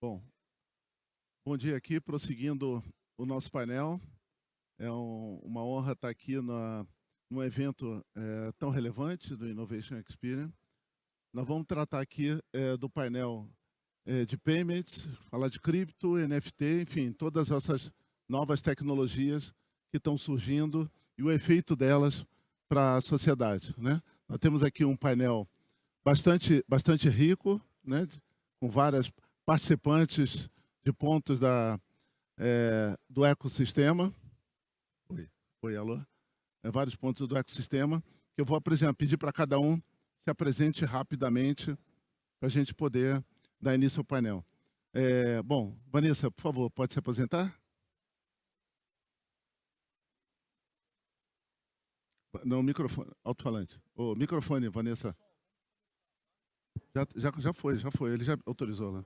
Bom, bom dia aqui, prosseguindo o nosso painel. É uma honra estar aqui num evento tão relevante do Innovation Experience. Nós vamos tratar aqui do painel de payments, falar de cripto, NFT, enfim, todas essas novas tecnologias que estão surgindo e o efeito delas para a sociedade, né? Nós temos aqui um painel bastante rico, né, com várias participantes de pontos do ecossistema. Oi, alô? Vários pontos do ecossistema que eu vou pedir para cada um se apresente rapidamente para a gente poder dar início ao painel. Bom, Vanessa, por favor, pode se apresentar? Não, microfone, alto-falante. O microfone, Vanessa. Já foi. Ele já autorizou lá.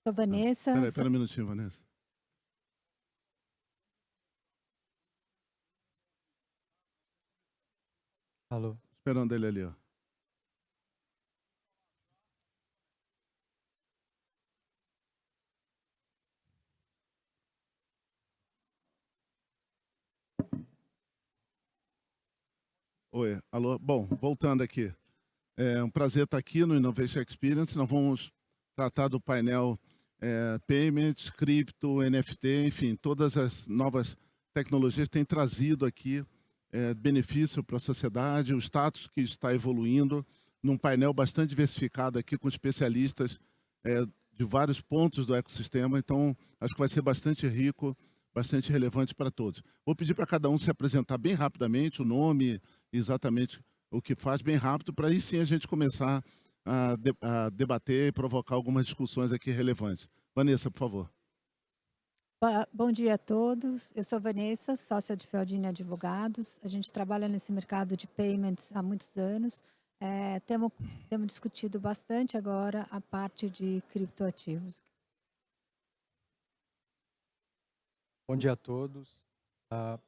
Sou Vanessa. Espera um minutinho, Vanessa. Alô. Esperando ele ali, ó. Oi, alô. Bom, voltando aqui. É um prazer estar aqui no Innovation Experience. Nós vamos tratar do painel Payments, Cripto, NFT, enfim, todas as novas tecnologias têm trazido aqui benefício para a sociedade, o status que está evoluindo, num painel bastante diversificado aqui com especialistas de vários pontos do ecossistema. Então, acho que vai ser bastante rico, bastante relevante para todos. Vou pedir para cada um se apresentar bem rapidamente, o nome, exatamente o que faz, bem rápido, para aí sim a gente começar a debater e provocar algumas discussões aqui relevantes. Vanessa, por favor. Bom dia a todos. Eu sou Vanessa, sócia de Feldini Advogados. A gente trabalha nesse mercado de payments há muitos anos. Temos discutido bastante agora a parte de criptoativos. Bom dia a todos.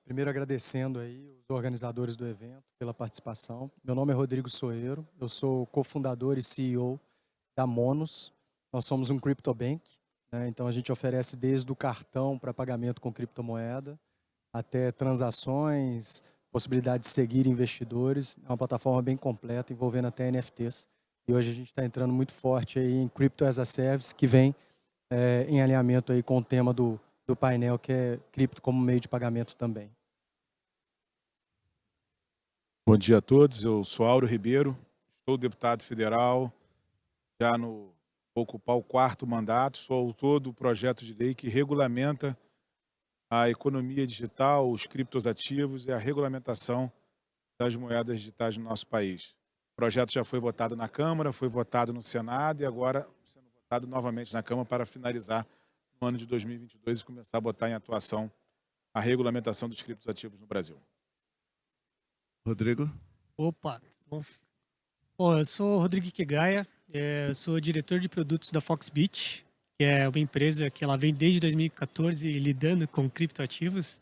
Primeiro agradecendo aí os organizadores do evento pela participação. Meu nome é Rodrigo Soeiro, eu sou cofundador e CEO da Monos. Nós somos um CryptoBank, né? Então a gente oferece desde o cartão para pagamento com criptomoeda até transações, possibilidade de seguir investidores. É uma plataforma bem completa, envolvendo até NFTs. E hoje a gente está entrando muito forte aí em Crypto as a Service, que vem em alinhamento aí com o tema do painel, que é cripto como meio de pagamento também. Bom dia a todos, eu sou Auro Ribeiro, sou deputado federal, já vou ocupar o 4º mandato, sou autor do projeto de lei que regulamenta a economia digital, os criptoativos e a regulamentação das moedas digitais no nosso país. O projeto já foi votado na Câmara, foi votado no Senado e agora sendo votado novamente na Câmara para finalizar no ano de 2022 e começar a botar em atuação a regulamentação dos criptoativos no Brasil. Rodrigo. Opa, bom. Bom, eu sou Rodrigo Ikegaia, sou diretor de produtos da Foxbit, que é uma empresa que ela vem desde 2014 lidando com criptoativos,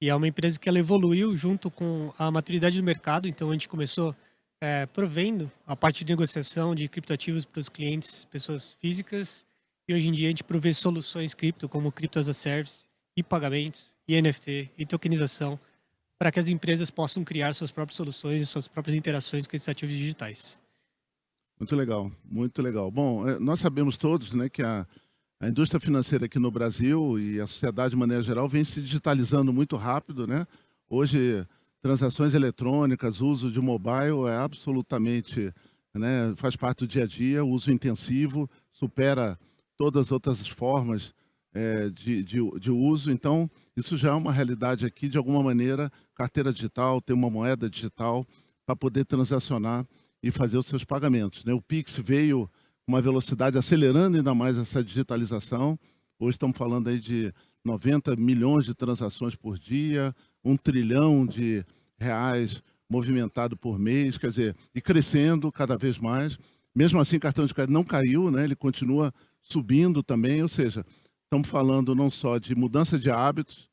e é uma empresa que ela evoluiu junto com a maturidade do mercado. Então a gente começou provendo a parte de negociação de criptoativos para os clientes, pessoas físicas, e hoje em dia a gente provê soluções cripto, como Crypto as a Service, e pagamentos, e NFT, e tokenização, para que as empresas possam criar suas próprias soluções e suas próprias interações com esses ativos digitais. Muito legal, muito legal. Bom, nós sabemos todos, né, que a indústria financeira aqui no Brasil e a sociedade de maneira geral vem se digitalizando muito rápido, né? Hoje, transações eletrônicas, uso de mobile é absolutamente, né, faz parte do dia a dia, uso intensivo, supera todas as outras formas de uso. Então, isso já é uma realidade aqui, de alguma maneira, carteira digital, ter uma moeda digital para poder transacionar e fazer os seus pagamentos, né? O Pix veio com uma velocidade acelerando ainda mais essa digitalização. Hoje estamos falando aí de 90 milhões de transações por dia, 1 trilhão de reais movimentado por mês, quer dizer, e crescendo cada vez mais. Mesmo assim, cartão de crédito não caiu, né? Ele continua subindo também, ou seja, estamos falando não só de mudança de hábitos,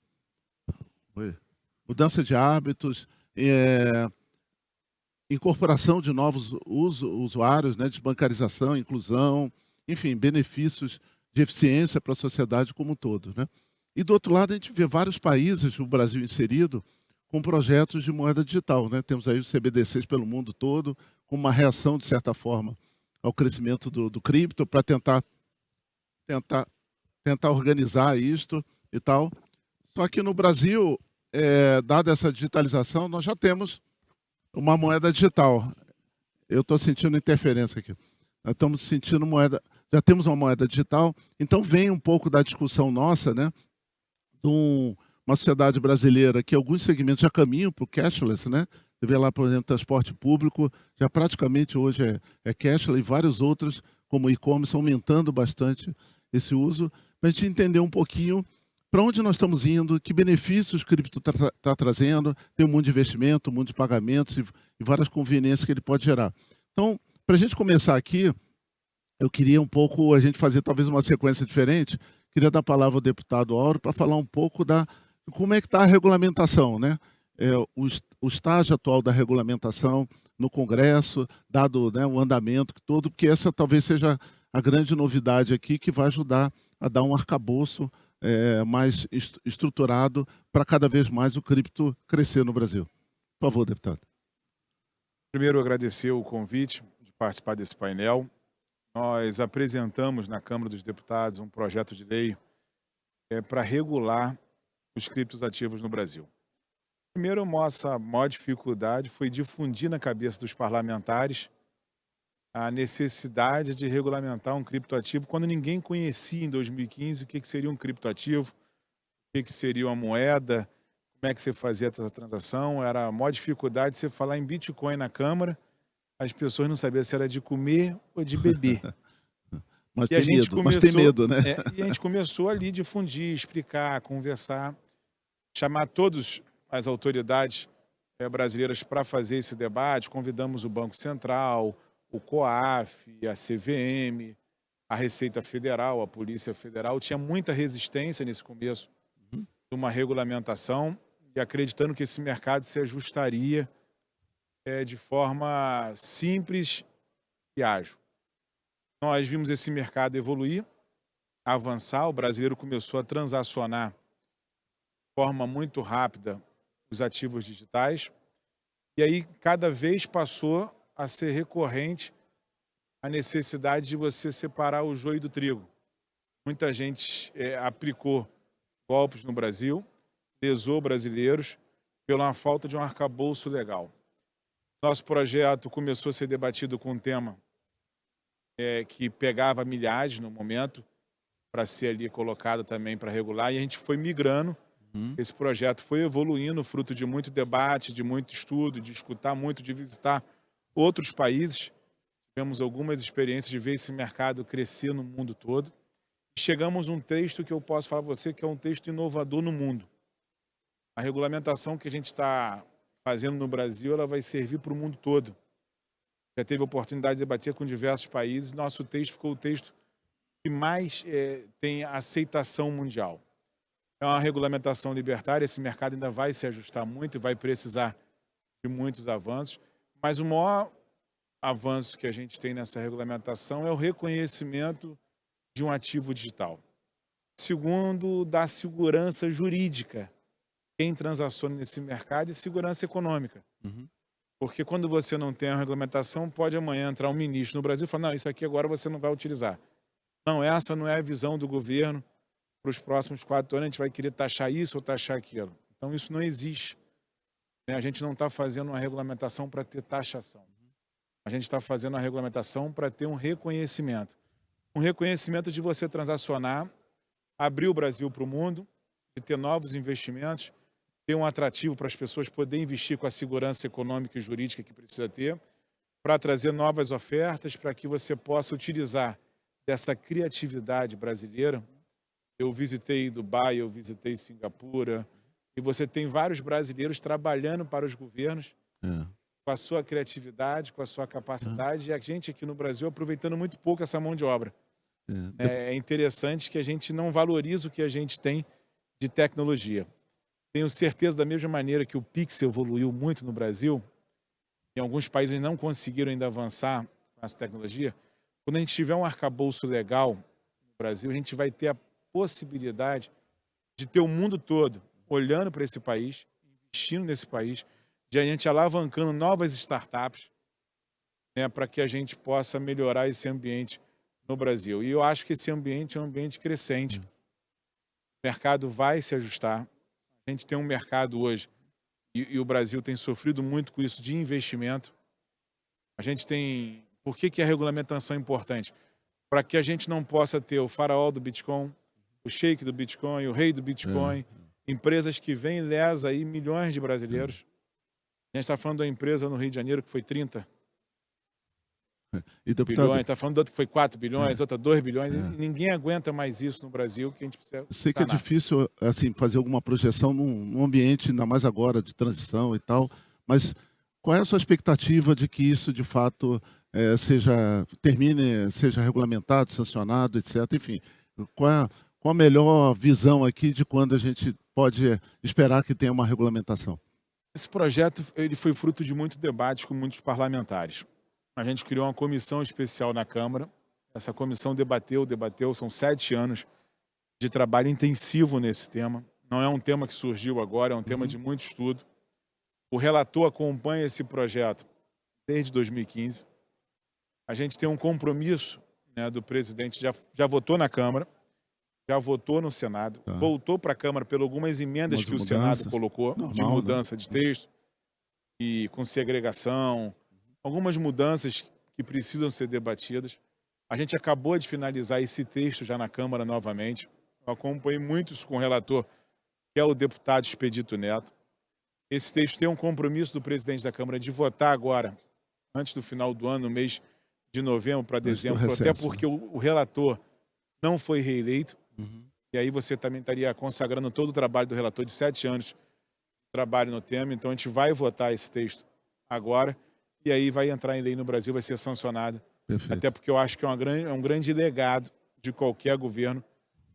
incorporação de novos usuários, né, desbancarização, inclusão, enfim, benefícios de eficiência para a sociedade como um todo, né? E do outro lado, a gente vê vários países, o Brasil inserido, com projetos de moeda digital, né? Temos aí os CBDCs pelo mundo todo, com uma reação, de certa forma, ao crescimento do cripto, para tentar organizar isto e tal. Só que no Brasil, dada essa digitalização, nós já temos uma moeda digital. Eu estou sentindo interferência aqui. Nós estamos sentindo já temos uma moeda digital, então vem um pouco da discussão nossa, né, de uma sociedade brasileira que alguns segmentos já caminham para o cashless, né? Você vê lá, por exemplo, transporte público, já praticamente hoje é cashless, e vários outros, como e-commerce, aumentando bastante esse uso, para a gente entender um pouquinho para onde nós estamos indo, que benefícios o cripto está trazendo, tem um mundo de investimento, um mundo de pagamentos e várias conveniências que ele pode gerar. Então, para a gente começar aqui, eu queria um pouco a gente fazer talvez uma sequência diferente. Queria dar a palavra ao deputado Auro para falar um pouco como é que está a regulamentação, né? O estágio atual da regulamentação no Congresso, dado, né, o andamento todo, porque essa talvez seja a grande novidade aqui que vai ajudar a dar um arcabouço mais estruturado para cada vez mais o cripto crescer no Brasil. Por favor, deputado. Primeiro, agradecer o convite de participar desse painel. Nós apresentamos na Câmara dos Deputados um projeto de lei para regular os criptos ativos no Brasil. Primeiro, nossa maior dificuldade foi difundir na cabeça dos parlamentares a necessidade de regulamentar um criptoativo quando ninguém conhecia em 2015 o que seria um criptoativo, o que seria uma moeda, como é que você fazia essa transação. Era a maior dificuldade você falar em Bitcoin na Câmara, as pessoas não sabiam se era de comer ou de beber. Mas tem medo, né? E a gente começou ali a difundir, explicar, conversar, chamar todas as autoridades brasileiras para fazer esse debate. Convidamos o Banco Central, o COAF, a CVM, a Receita Federal, a Polícia Federal. Tinha muita resistência nesse começo de uma regulamentação e acreditando que esse mercado se ajustaria de forma simples e ágil. Nós vimos esse mercado evoluir, avançar, o brasileiro começou a transacionar de forma muito rápida os ativos digitais, e aí cada vez passou a ser recorrente a necessidade de você separar o joio do trigo. Muita gente aplicou golpes no Brasil, lesou brasileiros pela falta de um arcabouço legal. Nosso projeto começou a ser debatido com um tema que pegava milhares no momento, para ser ali colocado também para regular, e a gente foi migrando. Esse projeto foi evoluindo, fruto de muito debate, de muito estudo, de escutar muito, de visitar outros países. Tivemos algumas experiências de ver esse mercado crescer no mundo todo. Chegamos a um texto que eu posso falar para você que é um texto inovador no mundo. A regulamentação que a gente está fazendo no Brasil, ela vai servir para o mundo todo. Já teve a oportunidade de debater com diversos países. Nosso texto ficou o texto que mais tem aceitação mundial. É uma regulamentação libertária, esse mercado ainda vai se ajustar muito e vai precisar de muitos avanços, mas o maior avanço que a gente tem nessa regulamentação é o reconhecimento de um ativo digital. Segundo, da segurança jurídica. Quem transaciona nesse mercado e segurança econômica. Porque quando você não tem a regulamentação, pode amanhã entrar um ministro no Brasil e falar, não, isso aqui agora você não vai utilizar. Não, essa não é a visão do governo. Para os próximos 4 anos a gente vai querer taxar isso ou taxar aquilo. Então isso não existe. A gente não está fazendo uma regulamentação para ter taxação. A gente está fazendo uma regulamentação para ter um reconhecimento. Um reconhecimento de você transacionar, abrir o Brasil para o mundo, de ter novos investimentos, ter um atrativo para as pessoas poderem investir com a segurança econômica e jurídica que precisa ter, para trazer novas ofertas, para que você possa utilizar dessa criatividade brasileira. Eu visitei Dubai, eu visitei Singapura, e você tem vários brasileiros trabalhando para os governos, com a sua criatividade, com a sua capacidade, e a gente aqui no Brasil aproveitando muito pouco essa mão de obra. É interessante que a gente não valoriza o que a gente tem de tecnologia. Tenho certeza, da mesma maneira que o Pix evoluiu muito no Brasil, em alguns países não conseguiram ainda avançar com essa tecnologia, quando a gente tiver um arcabouço legal no Brasil, a gente vai ter a possibilidade de ter o mundo todo olhando para esse país, investindo nesse país, de a gente alavancando novas startups, né, para que a gente possa melhorar esse ambiente no Brasil. E eu acho que esse ambiente é um ambiente crescente. O mercado vai se ajustar. A gente tem um mercado hoje, e o Brasil tem sofrido muito com isso, de investimento. A gente tem... Por que a regulamentação é importante? Para que a gente não possa ter o faraó do Bitcoin, o sheik do Bitcoin, o rei do Bitcoin, empresas que vêm e lesam aí milhões de brasileiros. A gente está falando de uma empresa no Rio de Janeiro que foi 30 E, deputado, bilhões, está falando de outra que foi 4 bilhões, outra 2 bilhões, e ninguém aguenta mais isso no Brasil, que a gente precisa... eu sei que é difícil assim, fazer alguma projeção num ambiente, ainda mais agora, de transição e tal, mas qual é a sua expectativa de que isso, de fato, seja regulamentado, sancionado, etc. Enfim, qual a melhor visão aqui de quando a gente pode esperar que tenha uma regulamentação? Esse projeto ele foi fruto de muito debate com muitos parlamentares. A gente criou uma comissão especial na Câmara. Essa comissão debateu, são 7 anos de trabalho intensivo nesse tema. Não é um tema que surgiu agora, é um tema de muito estudo. O relator acompanha esse projeto desde 2015. A gente tem um compromisso, né, do presidente, já votou na Câmara, já votou no Senado, voltou para a Câmara por algumas emendas que o Senado colocou, de mudança de texto, e com segregação, algumas mudanças que precisam ser debatidas. A gente acabou de finalizar esse texto já na Câmara novamente. Eu acompanhei muitos com o relator, que é o deputado Expedito Neto. Esse texto tem um compromisso do presidente da Câmara de votar agora, antes do final do ano, no mês de novembro para dezembro, até porque o relator não foi reeleito. E aí você também estaria consagrando todo o trabalho do relator de 7 anos de trabalho no tema. Então a gente vai votar esse texto agora e aí vai entrar em lei no Brasil, vai ser sancionado. Perfeito. Até porque eu acho que é um grande legado de qualquer governo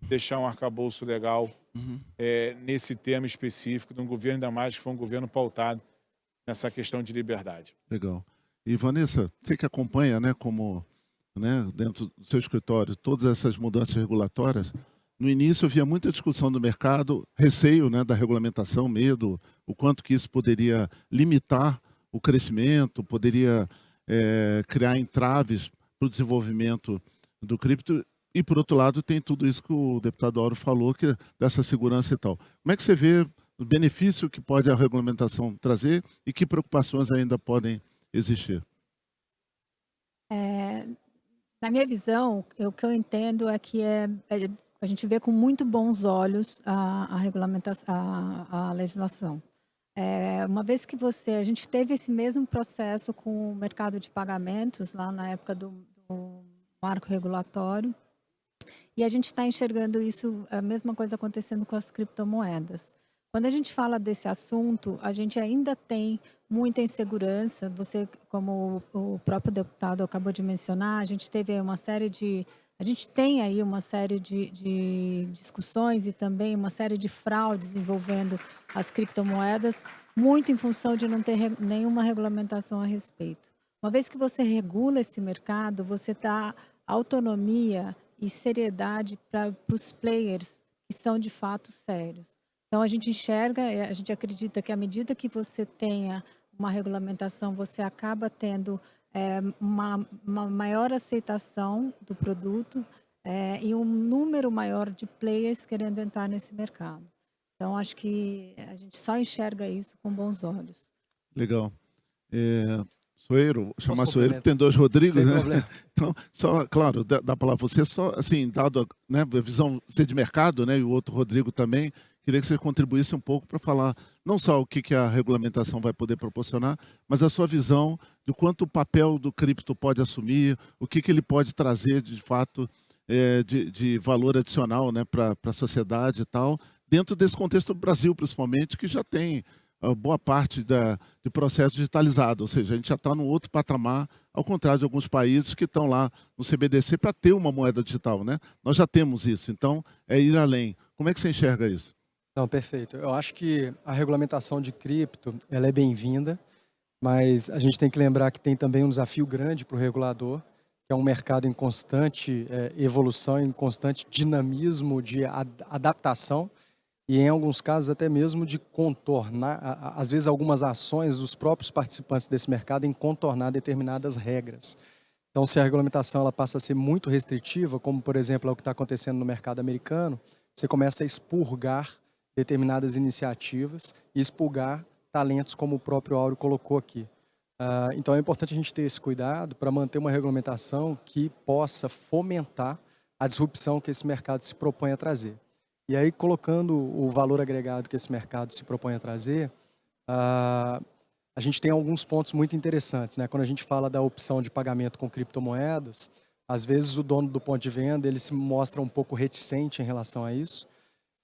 deixar um arcabouço legal nesse tema específico, de um governo, ainda mais que foi um governo pautado nessa questão de liberdade. Legal. E Vanessa, você que acompanha, né, como, né, dentro do seu escritório, todas essas mudanças regulatórias, no início havia muita discussão do mercado, receio, né, da regulamentação, medo, o quanto que isso poderia limitar o crescimento, poderia criar entraves para o desenvolvimento do cripto. E, por outro lado, tem tudo isso que o deputado Áureo falou, que é dessa segurança e tal. Como é que você vê o benefício que pode a regulamentação trazer e que preocupações ainda podem existir? Na minha visão, o que eu entendo é que a gente vê com muito bons olhos a regulamentação, a legislação. Uma vez que a gente teve esse mesmo processo com o mercado de pagamentos, lá na época do marco regulatório, e a gente está enxergando isso, a mesma coisa acontecendo com as criptomoedas. Quando a gente fala desse assunto, a gente ainda tem muita insegurança. Você, como o próprio deputado acabou de mencionar, a gente tem aí uma série de discussões e também uma série de fraudes envolvendo as criptomoedas, muito em função de não ter nenhuma regulamentação a respeito. Uma vez que você regula esse mercado, você dá autonomia e seriedade para os players que são de fato sérios. Então a gente acredita que à medida que você tenha uma regulamentação, você acaba tendo uma maior aceitação do produto e um número maior de players querendo entrar nesse mercado. Então acho que a gente só enxerga isso com bons olhos. Legal. Soeiro, chamar Soeiro, tem 2 Rodrigos, sem né? problema. Então, só, claro, dá para você só, assim, dado, né, a visão ser de mercado, né, e o outro Rodrigo também, queria que você contribuísse um pouco para falar não só o que a regulamentação vai poder proporcionar, mas a sua visão de quanto o papel do cripto pode assumir, o que ele pode trazer de fato de valor adicional, né, para a sociedade e tal, dentro desse contexto do Brasil, principalmente, que já tem boa parte de processo digitalizado, ou seja, a gente já está num outro patamar, ao contrário de alguns países que estão lá no CBDC para ter uma moeda digital, né? Nós já temos isso, então é ir além. Como é que você enxerga isso? Não, perfeito. Eu acho que a regulamentação de cripto ela é bem-vinda, mas a gente tem que lembrar que tem também um desafio grande para o regulador, que é um mercado em constante evolução, em constante dinamismo de adaptação, e em alguns casos até mesmo de contornar, às vezes algumas ações dos próprios participantes desse mercado em contornar determinadas regras. Então, se a regulamentação ela passa a ser muito restritiva, como por exemplo é o que está acontecendo no mercado americano, você começa a expurgar determinadas iniciativas e expurgar talentos, como o próprio Áureo colocou aqui. Então é importante a gente ter esse cuidado para manter uma regulamentação que possa fomentar a disrupção que esse mercado se propõe a trazer. E aí, colocando o valor agregado que esse mercado se propõe a trazer, a gente tem alguns pontos muito interessantes, né? Quando a gente fala da opção de pagamento com criptomoedas, às vezes o dono do ponto de venda ele se mostra um pouco reticente em relação a isso,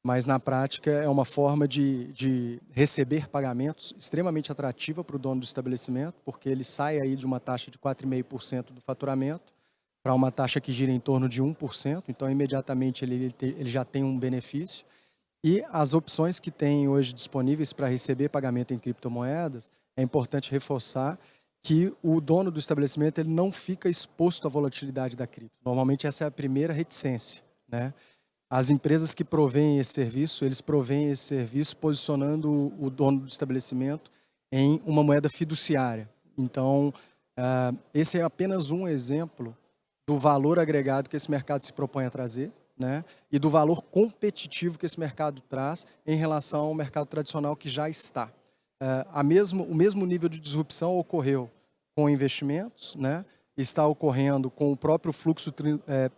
mas na prática é uma forma de receber pagamentos extremamente atrativa para o dono do estabelecimento, porque ele sai aí de uma taxa de 4,5% do faturamento para uma taxa que gira em torno de 1%, então imediatamente ele já tem um benefício. E as opções que tem hoje disponíveis para receber pagamento em criptomoedas, é importante reforçar que o dono do estabelecimento ele não fica exposto à volatilidade da cripto. Normalmente essa é a primeira reticência, né? As empresas que provêm esse serviço, eles provêm esse serviço posicionando o dono do estabelecimento em uma moeda fiduciária. Então, esse é apenas um exemplo do valor agregado que esse mercado se propõe a trazer, né? E do valor competitivo que esse mercado traz em relação ao mercado tradicional que já está. O mesmo nível de disrupção ocorreu com investimentos, né? Está ocorrendo com o próprio fluxo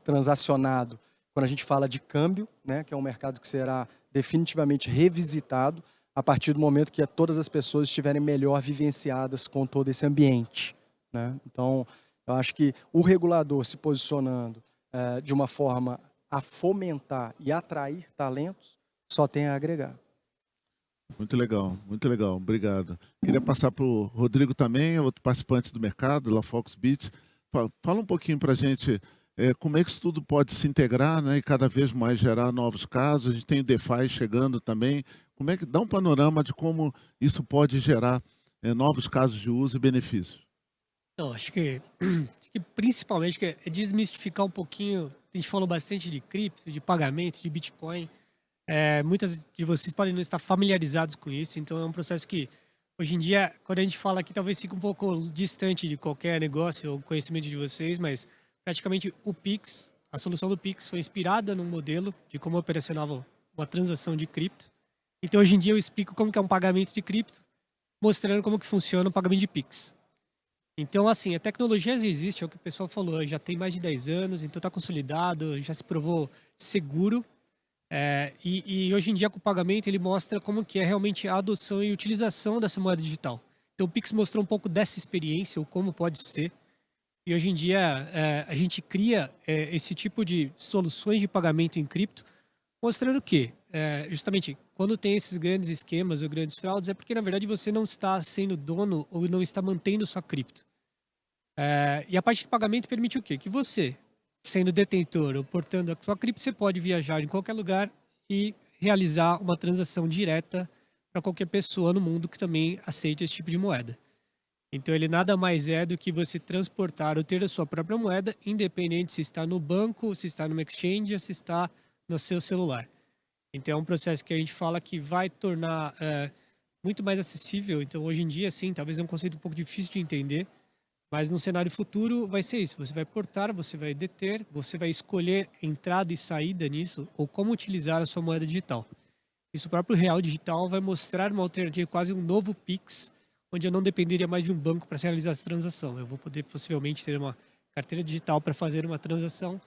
transacionado, quando a gente fala de câmbio, né, que é um mercado que será definitivamente revisitado a partir do momento que todas as pessoas estiverem melhor vivenciadas com todo esse ambiente, né? Então, eu acho que o regulador se posicionando de uma forma a fomentar e atrair talentos só tem a agregar. Muito legal, obrigado. Queria passar para o Rodrigo também, outro participante do mercado, da Foxbit. Fala um pouquinho para a gente como é que isso tudo pode se integrar, né, e cada vez mais gerar novos casos. A gente tem o DeFi chegando também. Como é que dá um panorama de como isso pode gerar novos casos de uso e benefícios? Então, acho que principalmente é desmistificar um pouquinho. A gente falou bastante de cripto, de pagamento, de Bitcoin. Muitas de vocês podem não estar familiarizados com isso, então é um processo que, hoje em dia, quando a gente fala aqui, talvez fique um pouco distante de qualquer negócio ou conhecimento de vocês, mas praticamente o Pix, a solução do Pix foi inspirada num modelo de como operacionava uma transação de cripto. Então, hoje em dia, eu explico como que é um pagamento de cripto, mostrando como que funciona o pagamento de Pix. Então, assim, a tecnologia já existe, é o que o pessoal falou, já tem mais de 10 anos, então está consolidado, já se provou seguro. E hoje em dia, com o pagamento, ele mostra como que é realmente a adoção e utilização dessa moeda digital. Então, o Pix mostrou um pouco dessa experiência, ou como pode ser. E hoje em dia, a gente cria esse tipo de soluções de pagamento em cripto, mostrando que, justamente, quando tem esses grandes esquemas ou grandes fraudes, é porque, na verdade, você não está sendo dono ou não está mantendo sua cripto. E a parte de pagamento permite o quê? Que você, sendo detentor ou portando a sua cripto, você pode viajar em qualquer lugar e realizar uma transação direta para qualquer pessoa no mundo que também aceite esse tipo de moeda. Então, ele nada mais é do que você transportar ou ter a sua própria moeda, independente se está no banco, se está no exchange ou se está no seu celular. Então, é um processo que a gente fala que vai tornar muito mais acessível. Então, hoje em dia, sim, talvez é um conceito um pouco difícil de entender, mas no cenário futuro vai ser isso. Você vai portar, você vai deter, você vai escolher entrada e saída nisso, ou como utilizar a sua moeda digital. Isso, o próprio Real Digital vai mostrar uma alternativa, quase um novo Pix, onde eu não dependeria mais de um banco para realizar essa transação. Eu vou poder possivelmente ter uma carteira digital para fazer uma transação,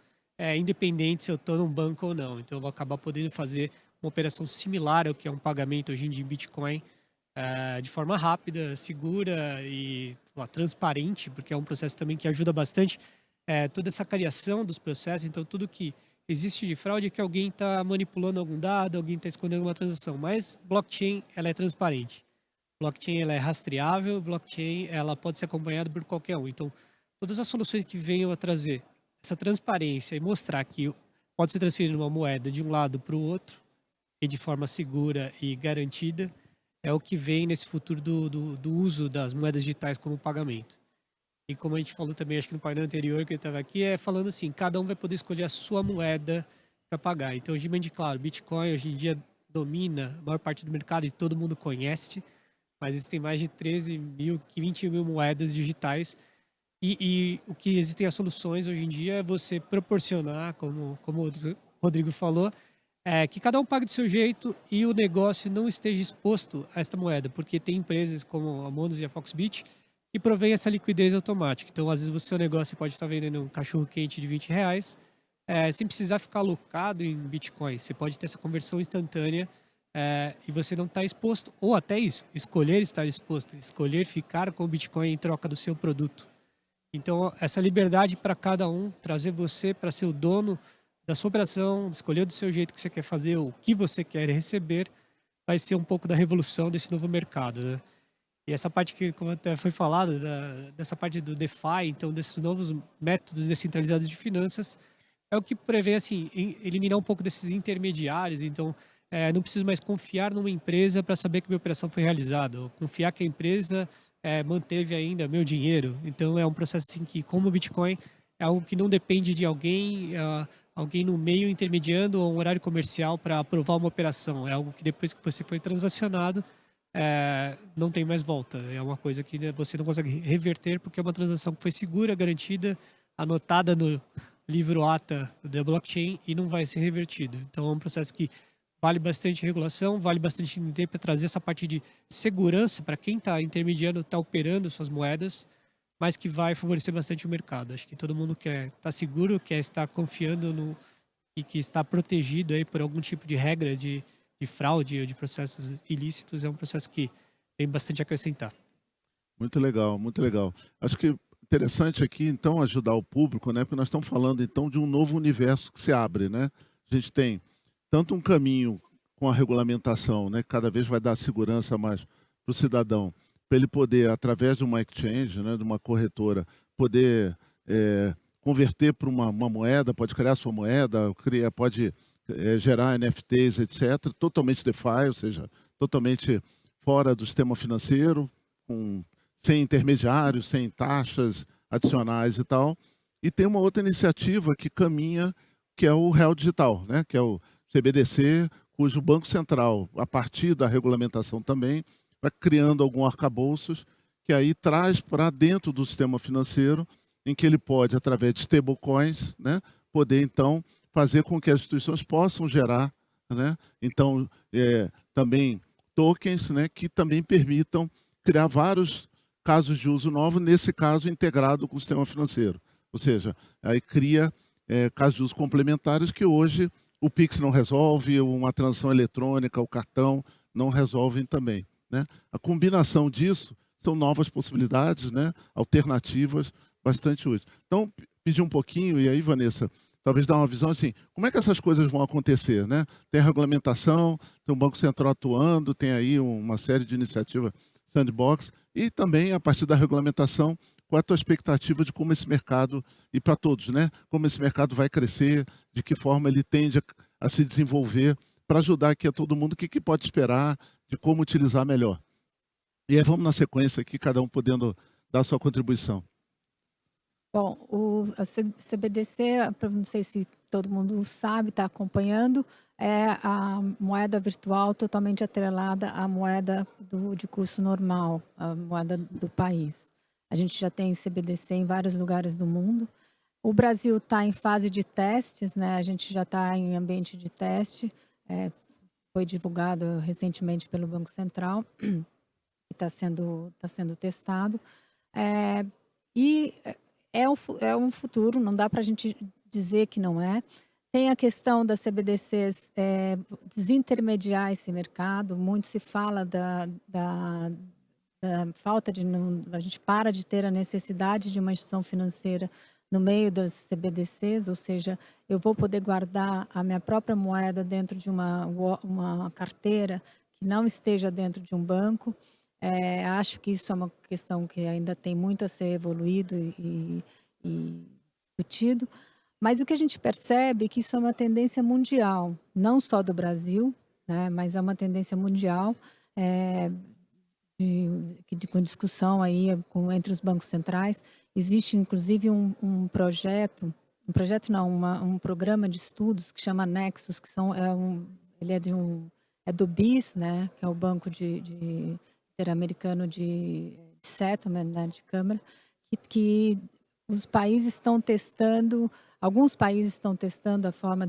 independente se eu estou num banco ou não. Então eu vou acabar podendo fazer uma operação similar ao que é um pagamento hoje em dia em Bitcoin, de forma rápida, segura e transparente, porque é um processo também que ajuda bastante toda essa criação dos processos. Então tudo que existe de fraude é que alguém está manipulando algum dado, alguém está escondendo uma transação. Mas blockchain, ela é transparente. Blockchain, ela é rastreável, blockchain, ela pode ser acompanhada por qualquer um. Então, todas as soluções que venham a trazer essa transparência e mostrar que pode ser transferir uma moeda de um lado para o outro e de forma segura e garantida, é o que vem nesse futuro do uso das moedas digitais como pagamento. E como a gente falou também, acho que no painel anterior que ele estava aqui, falando assim, cada um vai poder escolher a sua moeda para pagar. Então, hoje, claro, Bitcoin hoje em dia domina a maior parte do mercado e todo mundo conhece, mas existem mais de 20 mil moedas digitais. E o que existem as soluções hoje em dia é você proporcionar, como o Rodrigo falou, que cada um pague do seu jeito e o negócio não esteja exposto a esta moeda, porque tem empresas como a Monos e a Foxbit que provém essa liquidez automática. Então, às vezes, o seu negócio pode estar vendendo um cachorro-quente de R$ 20, sem precisar ficar alocado em Bitcoin. Você pode ter essa conversão instantânea e você não está exposto, ou até isso, escolher estar exposto, escolher ficar com o Bitcoin em troca do seu produto. Então, essa liberdade para cada um, trazer você para ser o dono da sua operação, escolher do seu jeito que você quer fazer, o que você quer receber, vai ser um pouco da revolução desse novo mercado, né? E essa parte que, como até foi falado, dessa parte do DeFi, então desses novos métodos descentralizados de finanças, é o que prevê assim, eliminar um pouco desses intermediários. Então, não preciso mais confiar numa empresa para saber que minha operação foi realizada, ou confiar que a empresa manteve ainda meu dinheiro. Então, é um processo assim que, como o Bitcoin, é algo que não depende de alguém no meio intermediando ou um horário comercial para aprovar uma operação. É algo que depois que você foi transacionado, não tem mais volta. É uma coisa que você não consegue reverter porque é uma transação que foi segura, garantida, anotada no livro ATA da blockchain e não vai ser revertido. Então, é um processo que vale bastante regulação, vale bastante tempo para trazer essa parte de segurança para quem está intermediando, está operando suas moedas, mas que vai favorecer bastante o mercado. Acho que todo mundo quer estar seguro, quer estar confiando e que está protegido aí por algum tipo de regra de fraude ou de processos ilícitos. É um processo que tem bastante a acrescentar. Muito legal, muito legal. Acho que interessante aqui, então, ajudar o público, né? Porque nós estamos falando, então, de um novo universo que se abre, né? A gente tem tanto um caminho com a regulamentação, né? Que cada vez vai dar segurança mais para o cidadão, para ele poder, através de uma exchange, né? De uma corretora, poder converter para uma moeda, pode criar sua moeda, pode gerar NFTs, etc. Totalmente DeFi, ou seja, totalmente fora do sistema financeiro, sem intermediários, sem taxas adicionais e tal. E tem uma outra iniciativa que caminha, que é o Real Digital, né? Que é o CBDC, cujo Banco Central, a partir da regulamentação também, vai criando alguns arcabouços que aí traz para dentro do sistema financeiro, em que ele pode, através de stablecoins, né, poder, então, fazer com que as instituições possam gerar, né, então, também tokens, né, que também permitam criar vários casos de uso novo, nesse caso integrado com o sistema financeiro. Ou seja, aí cria casos de uso complementares que hoje o Pix não resolve, uma transação eletrônica, o cartão não resolvem também, né? A combinação disso são novas possibilidades, né, alternativas bastante úteis. Então, pedir um pouquinho, e aí, Vanessa, talvez dar uma visão assim, como é que essas coisas vão acontecer, né? Tem a regulamentação, tem o Banco Central atuando, tem aí uma série de iniciativas sandbox, e também, a partir da regulamentação, qual é a tua expectativa de como esse mercado, e para todos, né? Como esse mercado vai crescer, de que forma ele tende a se desenvolver, para ajudar aqui a todo mundo, o que pode esperar, de como utilizar melhor. E aí vamos na sequência aqui, cada um podendo dar a sua contribuição. Bom, a CBDC, não sei se todo mundo sabe, está acompanhando, é a moeda virtual totalmente atrelada à moeda de curso normal, a moeda do país. A gente já tem CBDC em vários lugares do mundo. O Brasil está em fase de testes, né? A gente já está em ambiente de teste, foi divulgado recentemente pelo Banco Central, que está sendo testado. E é um futuro, não dá para a gente dizer que não é. Tem a questão das CBDCs desintermediar esse mercado. Muito se fala da falta de... a gente para de ter a necessidade de uma instituição financeira no meio das CBDCs, ou seja, eu vou poder guardar a minha própria moeda dentro de uma carteira que não esteja dentro de um banco. Acho que isso é uma questão que ainda tem muito a ser evoluído e discutido, mas o que a gente percebe é que isso é uma tendência mundial, não só do Brasil, né, mas é uma tendência mundial. com discussão aí entre os bancos centrais. Existe, inclusive, um programa de estudos que chama Nexus, que ele é do BIS, né, que é o Banco Interamericano de Settlement, né, de Câmara, que os países estão testando, alguns países estão testando a forma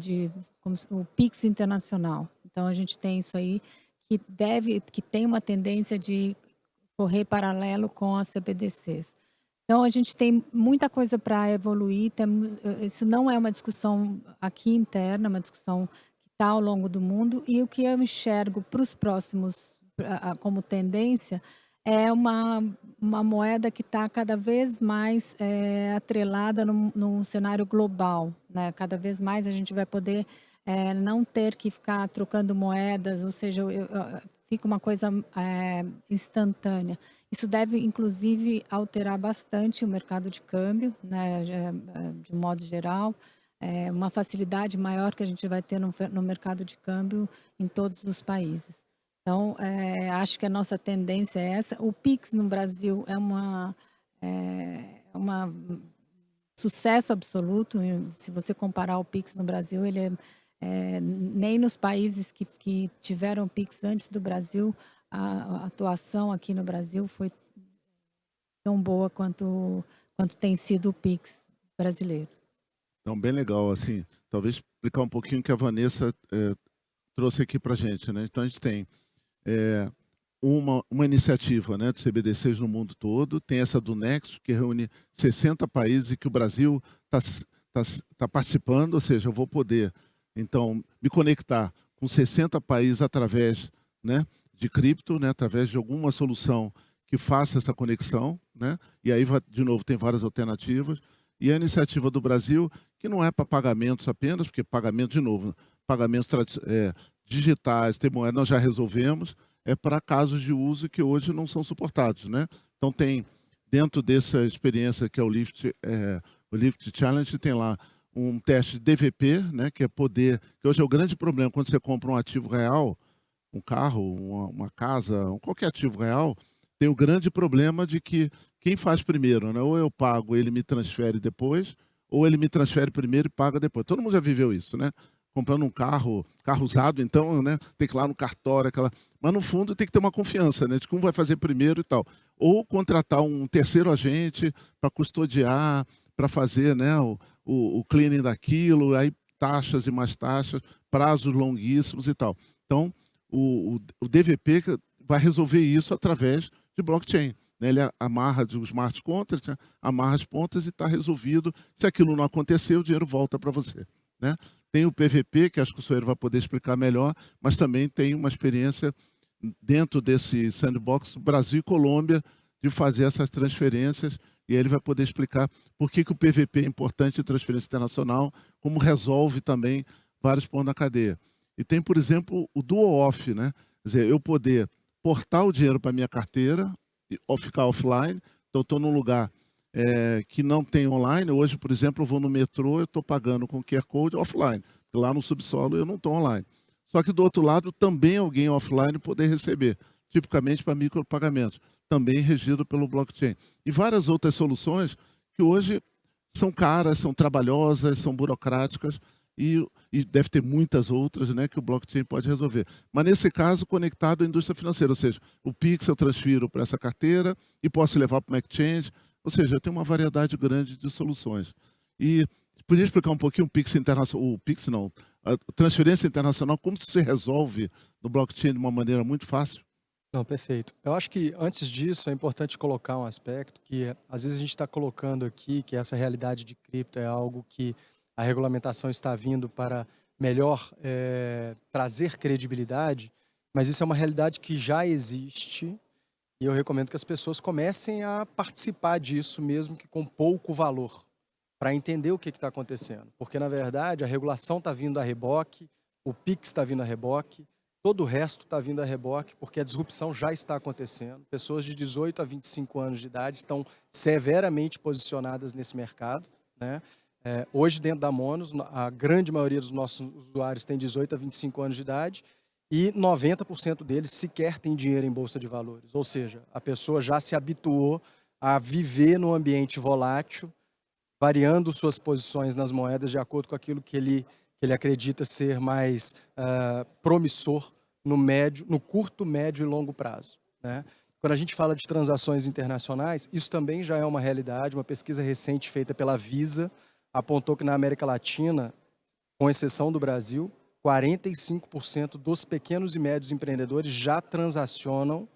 como o PIX internacional. Então, a gente tem isso aí, que tem uma tendência de correr paralelo com as CBDCs. Então, a gente tem muita coisa para evoluir. Isso não é uma discussão aqui interna, é uma discussão que está ao longo do mundo. E o que eu enxergo para os próximos, como tendência, é uma moeda que está cada vez mais atrelada num cenário global, né? Cada vez mais a gente vai poder não ter que ficar trocando moedas, ou seja, fica uma coisa instantânea. Isso deve, inclusive, alterar bastante o mercado de câmbio, né, de modo geral, uma facilidade maior que a gente vai ter no mercado de câmbio em todos os países. Então, acho que a nossa tendência é essa. O PIX no Brasil é uma sucesso absoluto. Se você comparar o PIX no Brasil, ele nem nos países que tiveram PIX antes do Brasil, a atuação aqui no Brasil foi tão boa quanto tem sido o PIX brasileiro. Então, bem legal, assim, talvez explicar um pouquinho o que a Vanessa trouxe aqui para a gente, né? Então, a gente tem uma iniciativa, né, de CBDCs no mundo todo, tem essa do Nexus, que reúne 60 países e que o Brasil está participando, ou seja, eu vou poder, então, me conectar com 60 países através, né, de cripto, né, através de alguma solução que faça essa conexão, né? E aí, de novo, tem várias alternativas. E a iniciativa do Brasil, que não é para pagamentos apenas, porque pagamento, de novo, pagamentos digitais, tem moeda, nós já resolvemos, é para casos de uso que hoje não são suportados, né? Então, tem, dentro dessa experiência que é o Lift Challenge, tem lá um teste de DVP, né, que é poder, que hoje é o grande problema, quando você compra um ativo real, um carro, uma casa, qualquer ativo real, tem o grande problema de que quem faz primeiro, né? Ou eu pago, ele me transfere depois, ou ele me transfere primeiro e paga depois. Todo mundo já viveu isso, né? Comprando um carro usado, então, né? Tem que ir lá no cartório, mas no fundo tem que ter uma confiança, né? De que um vai fazer primeiro e tal. Ou contratar um terceiro agente para custodiar, para fazer, né, o cleaning daquilo, aí taxas e mais taxas, prazos longuíssimos e tal. Então, o DVP vai resolver isso através de blockchain. Né? Ele amarra os smart contracts, né? Amarra as pontas e está resolvido. Se aquilo não acontecer, o dinheiro volta para você. Né? Tem o PVP, que acho que o Soeiro vai poder explicar melhor, mas também tem uma experiência dentro desse sandbox, Brasil e Colômbia, de fazer essas transferências, e aí ele vai poder explicar por que o PVP é importante em transferência internacional, como resolve também vários pontos na cadeia. E tem, por exemplo, o dual off, né? Quer dizer, eu poder portar o dinheiro para a minha carteira, ou ficar offline. Então, eu estou num lugar que não tem online. Hoje, por exemplo, eu vou no metrô, eu estou pagando com QR Code offline. Lá no subsolo eu não estou online. Só que do outro lado, também alguém offline poder receber, tipicamente para micropagamentos, também regido pelo blockchain. E várias outras soluções que hoje são caras, são trabalhosas, são burocráticas, e deve ter muitas outras, né, que o blockchain pode resolver. Mas, nesse caso, conectado à indústria financeira, ou seja, o Pix eu transfiro para essa carteira e posso levar para o exchange, ou seja, tem uma variedade grande de soluções. E podia explicar um pouquinho o Pix internacional, a transferência internacional, como se resolve no blockchain de uma maneira muito fácil? Não, perfeito. Eu acho que, antes disso, é importante colocar um aspecto que, às vezes, a gente está colocando aqui que essa realidade de cripto é algo que a regulamentação está vindo para melhor trazer credibilidade, mas isso é uma realidade que já existe e eu recomendo que as pessoas comecem a participar disso, mesmo que com pouco valor, para entender o que está acontecendo. Porque, na verdade, a regulação está vindo a reboque, o PIX está vindo a reboque, todo o resto está vindo a reboque, porque a disrupção já está acontecendo. Pessoas de 18 a 25 anos de idade estão severamente posicionadas nesse mercado, né? Hoje, dentro da Monos, a grande maioria dos nossos usuários tem 18 a 25 anos de idade e 90% deles sequer tem dinheiro em bolsa de valores. Ou seja, a pessoa já se habituou a viver num ambiente volátil, variando suas posições nas moedas de acordo com aquilo que ele acredita ser mais promissor no curto, médio e longo prazo, né? Quando a gente fala de transações internacionais, isso também já é uma realidade. Uma pesquisa recente feita pela Visa apontou que na América Latina, com exceção do Brasil, 45% dos pequenos e médios empreendedores já transacionam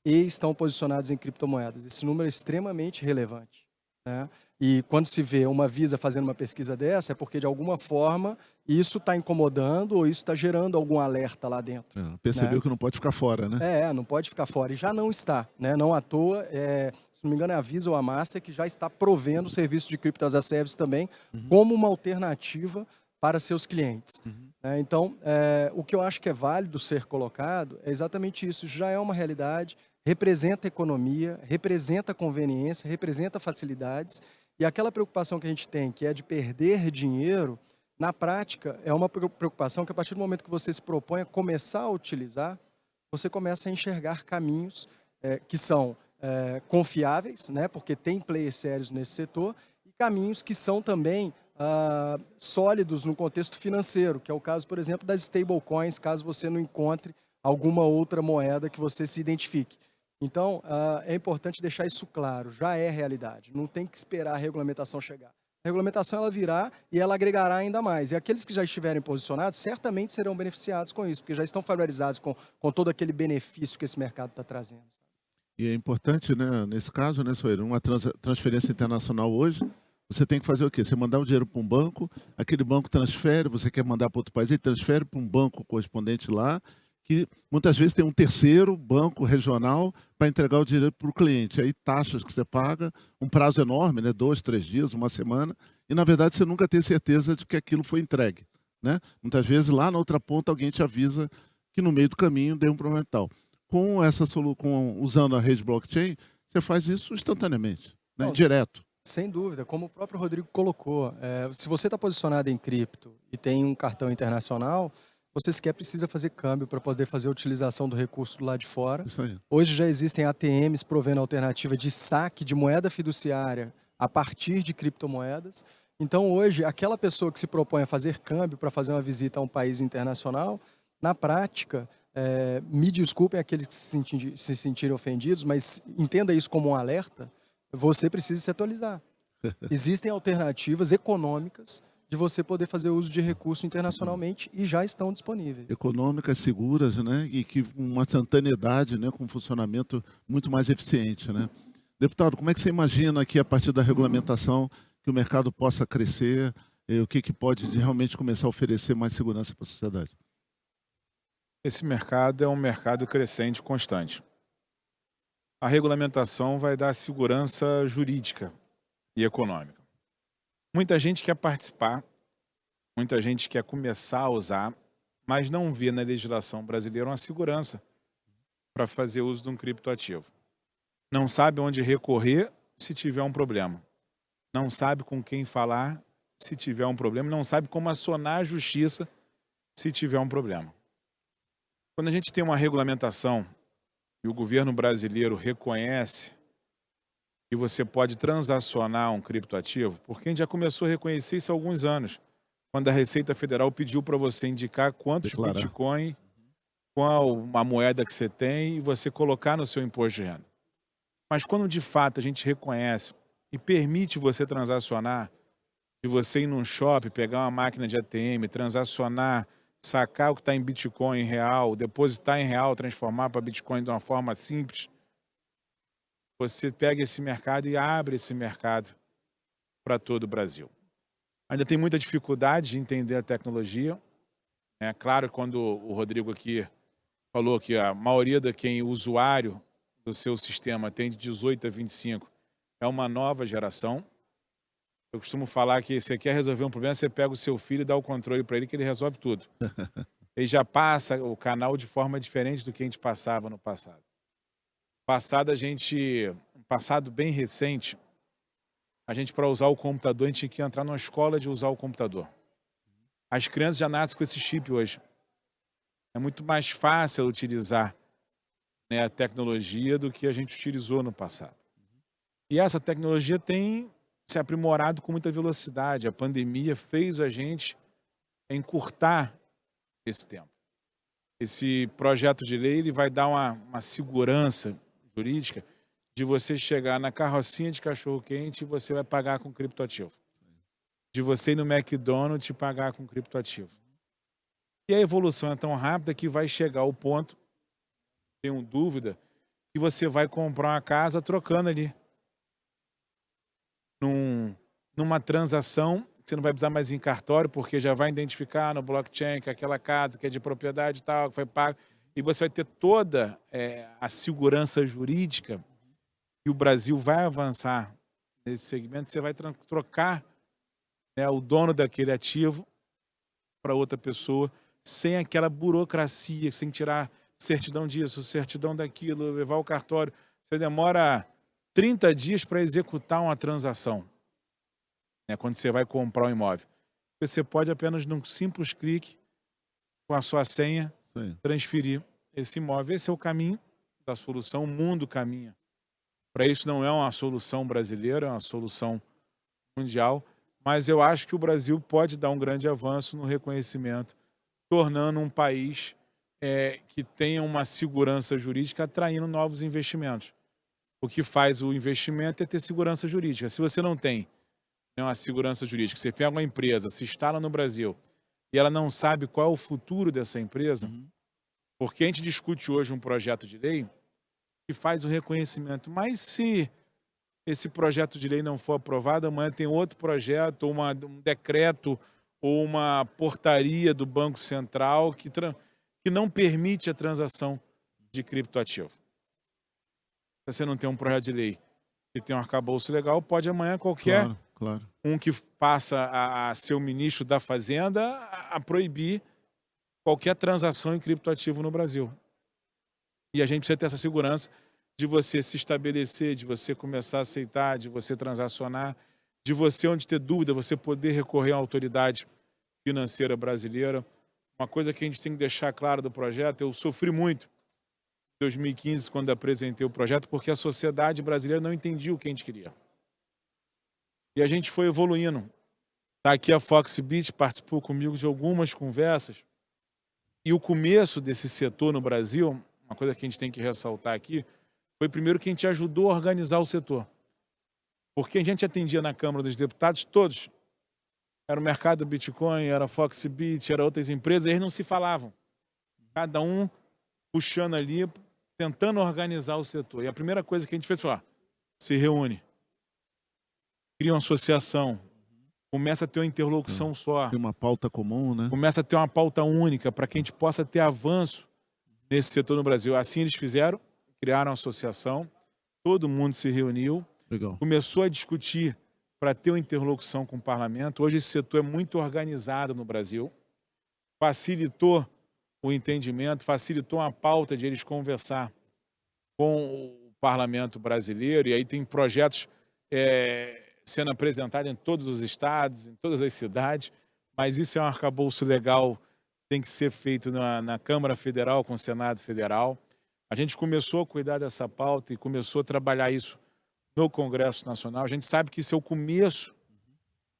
e estão posicionados em criptomoedas. Esse número é extremamente relevante, né? E quando se vê uma Visa fazendo uma pesquisa dessa, é porque, de alguma forma, isso está incomodando ou isso está gerando algum alerta lá dentro. Percebeu, né? que não pode ficar fora, né? Não pode ficar fora. E já não está, né? Não à toa, se não me engano é a Visa ou a Master que já está provendo o serviço de Crypto as a Service também como uma alternativa para seus clientes. Então, o que eu acho que é válido ser colocado é exatamente isso. Isso já é uma realidade, representa economia, representa conveniência, representa facilidades. E aquela preocupação que a gente tem, que é de perder dinheiro, na prática, é uma preocupação que, a partir do momento que você se propõe a começar a utilizar, você começa a enxergar caminhos que são confiáveis, né, porque tem players sérios nesse setor, e caminhos que são também sólidos no contexto financeiro, que é o caso, por exemplo, das stablecoins, caso você não encontre alguma outra moeda que você se identifique. Então, é importante deixar isso claro, já é realidade, não tem que esperar a regulamentação chegar. A regulamentação ela virá e ela agregará ainda mais. E aqueles que já estiverem posicionados certamente serão beneficiados com isso, porque já estão familiarizados com todo aquele benefício que esse mercado está trazendo. E é importante, né, nesse caso, né, Soeiro, uma transferência internacional hoje, você tem que fazer o quê? Você mandar o dinheiro para um banco, aquele banco transfere, você quer mandar para outro país, ele transfere para um banco correspondente lá, que muitas vezes tem um terceiro banco regional para entregar o dinheiro para o cliente. Aí taxas que você paga, um prazo enorme, né? 2, 3 dias, uma semana, e na verdade você nunca tem certeza de que aquilo foi entregue, né? Muitas vezes lá na outra ponta alguém te avisa que no meio do caminho deu um problema e tal. Usando a rede blockchain, você faz isso instantaneamente, né? Não, Direto. Sem dúvida, como o próprio Rodrigo colocou, se você está posicionado em cripto e tem um cartão internacional, você sequer precisa fazer câmbio para poder fazer a utilização do recurso do lado de fora. Isso aí. Hoje já existem ATMs provendo alternativa de saque de moeda fiduciária a partir de criptomoedas. Então hoje, aquela pessoa que se propõe a fazer câmbio para fazer uma visita a um país internacional, na prática, me desculpem aqueles que se sentirem ofendidos, mas entenda isso como um alerta, você precisa se atualizar. Existem alternativas econômicas de você poder fazer uso de recurso internacionalmente e já estão disponíveis. Econômicas, seguras, né? E que uma instantaneidade, né? Com um funcionamento muito mais eficiente, né? Deputado, como é que você imagina que a partir da regulamentação que o mercado possa crescer, o que pode realmente começar a oferecer mais segurança para a sociedade? Esse mercado é um mercado crescente constante. A regulamentação vai dar segurança jurídica e econômica. Muita gente quer participar, muita gente quer começar a usar, mas não vê na legislação brasileira uma segurança para fazer uso de um criptoativo. Não sabe onde recorrer se tiver um problema. Não sabe com quem falar se tiver um problema. Não sabe como acionar a justiça se tiver um problema. Quando a gente tem uma regulamentação e o governo brasileiro reconhece que você pode transacionar um criptoativo, porque a gente já começou a reconhecer isso há alguns anos, quando a Receita Federal pediu para você indicar quantos Bitcoin, qual a moeda que você tem e você colocar no seu imposto de renda. Mas quando de fato a gente reconhece e permite você transacionar, de você ir num shopping, pegar uma máquina de ATM, transacionar, sacar o que está em Bitcoin em real, depositar em real, transformar para Bitcoin de uma forma simples, você pega esse mercado e abre esse mercado para todo o Brasil. Ainda tem muita dificuldade de entender a tecnologia. É claro, quando o Rodrigo aqui falou que a maioria de quem usuário do seu sistema tem de 18 a 25 é uma nova geração. Eu costumo falar que você quer resolver um problema, você pega o seu filho e dá o controle para ele que ele resolve tudo. Ele já passa o canal de forma diferente do que a gente passava no passado. Um passado bem recente, a gente, para usar o computador, a gente tinha que entrar numa escola de usar o computador. As crianças já nascem com esse chip hoje. É muito mais fácil utilizar, né, a tecnologia do que a gente utilizou no passado. E essa tecnologia tem se aprimorado com muita velocidade. A pandemia fez a gente encurtar esse tempo. Esse projeto de lei ele vai dar uma segurança jurídica de você chegar na carrocinha de cachorro-quente e você vai pagar com criptoativo. De você ir no McDonald's e pagar com criptoativo. E a evolução é tão rápida que vai chegar ao ponto, tenho dúvida, que você vai comprar uma casa trocando ali. Numa transação, você não vai precisar mais ir em cartório, porque já vai identificar no blockchain que aquela casa que é de propriedade e tal, que foi paga, e você vai ter toda a segurança jurídica, e o Brasil vai avançar nesse segmento, você vai trocar, né, o dono daquele ativo para outra pessoa, sem aquela burocracia, sem tirar certidão disso, certidão daquilo, levar o cartório. Você demora 30 dias para executar uma transação, né, quando você vai comprar um imóvel. Você pode apenas, num simples clique, com a sua senha, transferir esse imóvel. Esse é o caminho da solução, o mundo caminha. Para isso não é uma solução brasileira, é uma solução mundial, mas eu acho que o Brasil pode dar um grande avanço no reconhecimento, tornando um país que tenha uma segurança jurídica, atraindo novos investimentos. O que faz o investimento é ter segurança jurídica. Se você não tem, né, uma segurança jurídica, você pega uma empresa, se instala no Brasil e ela não sabe qual é o futuro dessa empresa, porque a gente discute hoje um projeto de lei que faz o reconhecimento. Mas se esse projeto de lei não for aprovado, amanhã tem outro projeto, ou um decreto, ou uma portaria do Banco Central que não permite a transação de criptoativo. Se você não tem um projeto de lei que tem um arcabouço legal, pode amanhã qualquer um que passa a ser o ministro da Fazenda a proibir qualquer transação em criptoativo no Brasil. E a gente precisa ter essa segurança de você se estabelecer, de você começar a aceitar, de você transacionar, de você, onde ter dúvida, você poder recorrer à autoridade financeira brasileira. Uma coisa que a gente tem que deixar claro do projeto, eu sofri muito em 2015, quando apresentei o projeto, porque a sociedade brasileira não entendia o que a gente queria. E a gente foi evoluindo. Está aqui a Foxbit, participou comigo de algumas conversas. E o começo desse setor no Brasil, uma coisa que a gente tem que ressaltar aqui, foi primeiro que a gente ajudou a organizar o setor. Porque a gente atendia na Câmara dos Deputados todos. Era o mercado Bitcoin, era a Foxbit, era outras empresas, e eles não se falavam. Cada um puxando ali, tentando organizar o setor. E a primeira coisa que a gente fez foi, se reúne, cria uma associação, começa a ter uma interlocução só. Tem uma pauta comum, né? Começa a ter uma pauta única para que a gente possa ter avanço nesse setor no Brasil. Assim eles fizeram, criaram uma associação, todo mundo se reuniu, começou a discutir para ter uma interlocução com o parlamento. Hoje esse setor é muito organizado no Brasil, facilitou o entendimento, facilitou a pauta de eles conversar com o parlamento brasileiro, e aí tem projetos sendo apresentados em todos os estados, em todas as cidades, mas isso é um arcabouço legal, tem que ser feito na Câmara Federal, com o Senado Federal. A gente começou a cuidar dessa pauta e começou a trabalhar isso no Congresso Nacional. A gente sabe que isso é o começo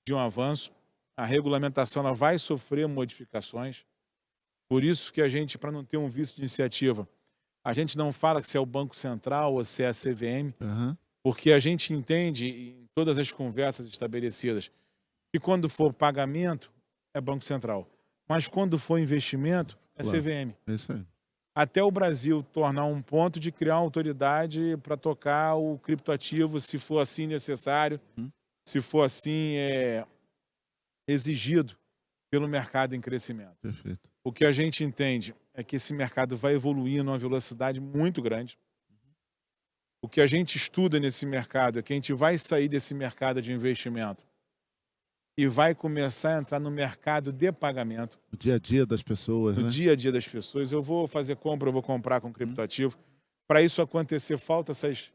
de um avanço. A regulamentação ela vai sofrer modificações. Por isso que a gente, para não ter um vício de iniciativa, a gente não fala se é o Banco Central ou se é a CVM, porque a gente entende, em todas as conversas estabelecidas, que quando for pagamento, é Banco Central. Mas quando for investimento, é CVM. É isso aí. Até o Brasil tornar um ponto de criar uma autoridade para tocar o criptoativo, se for assim necessário, se for assim exigido pelo mercado em crescimento. Perfeito. O que a gente entende é que esse mercado vai evoluir numa velocidade muito grande. O que a gente estuda nesse mercado é que a gente vai sair desse mercado de investimento e vai começar a entrar no mercado de pagamento. O dia a dia das pessoas, né? No dia a dia das pessoas. Eu vou fazer compra, eu vou comprar com criptoativo. Para isso acontecer, falta essas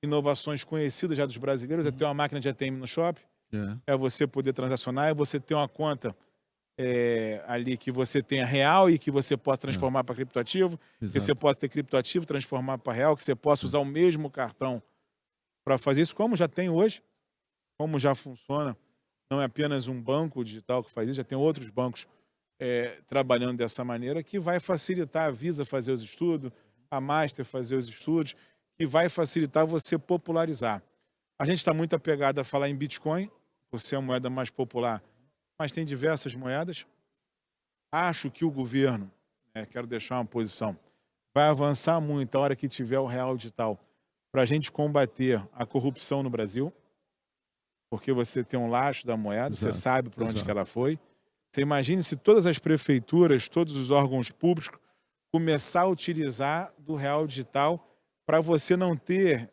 inovações conhecidas já dos brasileiros. É ter uma máquina de ATM no shopping, é você poder transacionar, é você ter uma conta ali que você tenha real e que você possa transformar para criptoativo, que você Exato. possa ter criptoativo, transformar para real, que você possa usar o mesmo cartão para fazer isso, como já tem hoje, como já funciona. Não é apenas um banco digital que faz isso, já tem outros bancos trabalhando dessa maneira, que vai facilitar a Visa fazer os estudos, a Master fazer os estudos, que vai facilitar você popularizar. A gente está muito apegado a falar em Bitcoin, por ser a moeda mais popular, mas tem diversas moedas. Acho que o governo, quero deixar uma posição, vai avançar muito a hora que tiver o real digital para a gente combater a corrupção no Brasil, porque você tem um lastro da moeda, você Exato, sabe para onde exato. que ela foi. Você imagine se todas as prefeituras, todos os órgãos públicos começar a utilizar do real digital para você não ter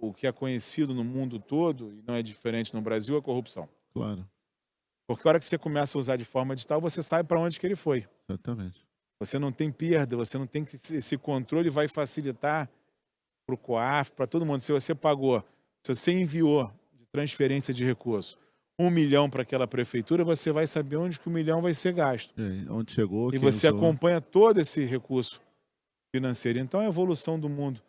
o que é conhecido no mundo todo, e não é diferente no Brasil, a corrupção. Claro, Porque a hora que você começa a usar de forma digital, você sabe para onde que ele foi. exatamente. Você não tem perda, você não tem que esse controle vai facilitar para o COAF, para todo mundo. Se você pagou, se você enviou de transferência de recurso 1 milhão para aquela prefeitura, você vai saber onde que o 1 milhão vai ser gasto. E aí, onde chegou, E quem você usou. acompanha todo esse recurso financeiro. Então a evolução do mundo